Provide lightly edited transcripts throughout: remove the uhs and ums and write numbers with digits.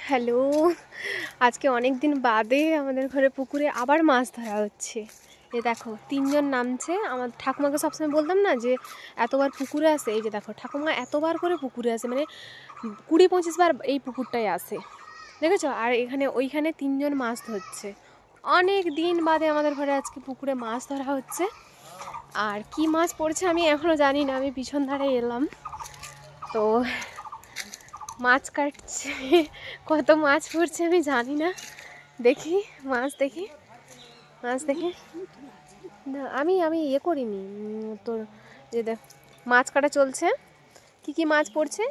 Hello, আজকে অনেক দিন বাদে আমাদের ঘরে পুকুরে আবার মাছ ধরা হচ্ছে। এই দেখো 3 জন নামছে। আমার ঠাকুমাকে সবসময় বলতাম না যে এতবার পুকুরে আসে, এই যে দেখো ঠাকুমা এতবার করে পুকুরে আসে, মানে 20-25 বার এই পুকুরটাই আসে, দেখেছো? আর এখানে ওইখানে 3 জন মাছ ধরছে। অনেক দিন বাদে আমাদের ঘরে আজকে পুকুরে মাছ ধরা হচ্ছে। আর কি মাছ পড়ছে আমি এখনও জানি না, আমি পিছন ধারে এলাম তো মাছ কাটছে। কত মাছ পড়ছে আমি জানি না, দেখি মাছ দেখি না, আমি ইয়ে করিনি তোর, যে দেখ মাছ কাটা চলছে। কি মাছ পড়ছে?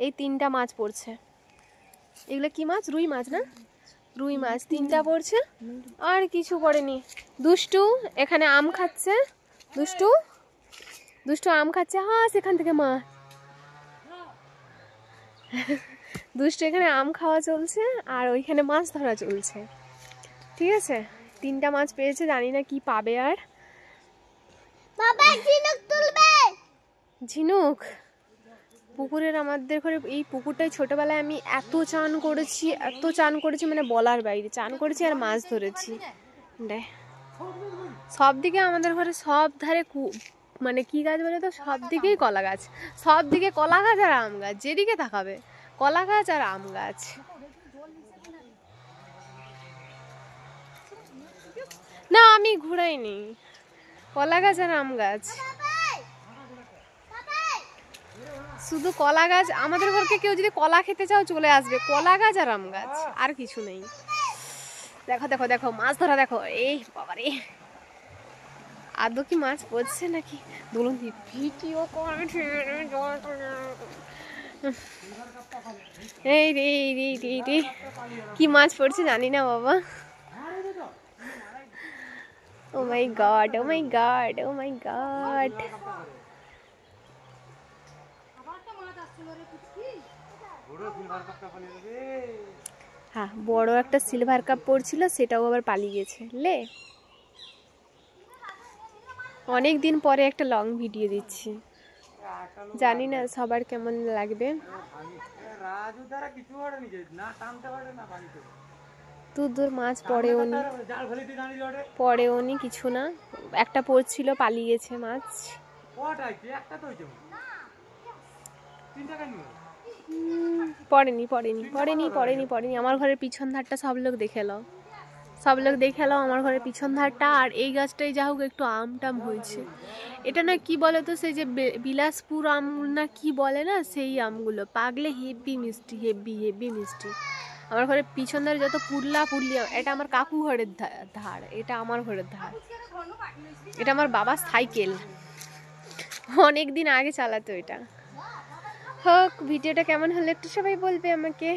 এই 3টা মাছ পড়ছে। এগুলো কি মাছ? রুই মাছ না? রুই মাছ 3টা পড়ছে, আর কিছু পড়েনি। দুষ্টু এখানে আম খাচ্ছে, দুষ্টু আম খাচ্ছে। হ্যাঁ, সেখান থেকে মাছ। দুষ্টু এখানে আম খাওয়া চলছে আর ওইখানে মাছ ধরা চলছে। ঠিক আছে, 3টা মাছ পেয়েছে, জানি না কি পাবে। আর ঝিনুক পুকুরের, আমাদের ঘরে এই পুকুরটাই ছোটবেলায় আমি এত চান করেছি, মানে বলার বাইরে চান করেছি আর মাছ ধরেছি। সব দিকে আমাদের ঘরে সব ধারে মানে কি গাছ বলে তো, সব দিকেই কলা গাছ, সব দিকে কলা গাছ আর আম গাছ, যেদিকে তাকাবে কলা গাছ আর আম গাছ। না, আমি ঘুরাইনি, কলা গাছ আর আম গাছ, শুধু কলা গাছ। আমাদের ঘরকে কেউ যদি কলা খেতে চাও চলে আসবে, কলা গাছ আর আম গাছ, আর কিছু নেই। দেখো দেখো দেখো মাছ ধরা দেখো। এই বাবারে, আদৌ কি মাছ পড়ছে নাকি? দুলুন ভিডিও করছে। এই রে রে রে রে, কি মাছ পড়ছে জানি না বাবা। ও মাই গড, ও মাই গড, ও মাই গড। হ্যাঁ, বড় একটা সিলভার কাপ পড়ছিল, সেটাও আবার পালিয়ে গেছে। লে, অনেক দিন পরে একটা লং ভিডিও দিচ্ছি, জানি না সবার কেমন লাগবে। দূর মাছ পড়েও নি কিছু না, একটা পড়ছিল পালিয়ে গেছে মাছ। পড়েনি। আমার ঘরের পিছন ধারটা সব লোক দেখে নাও, আমার ঘরের পিছন ধারটা। আর এই গাছটাই যা হোক একটু আম টাম হয়েছে। এটা না কি বলে তো, সেই যে বিলাসপুর আম না কি বলে না, সেই আমগুলো পাগলে হেভি মিষ্টি। আমার ঘরের পিছন ধারে যত পুরলা এটা আমার কাকু ঘরের ধার, এটা আমার ঘরের ধার, এটা আমার বাবার সাইকেল, অনেক দিন আগে চালাতো এটা। হোক, ভিডিওটা কেমন হলো একটু সবাই বলবে আমাকে।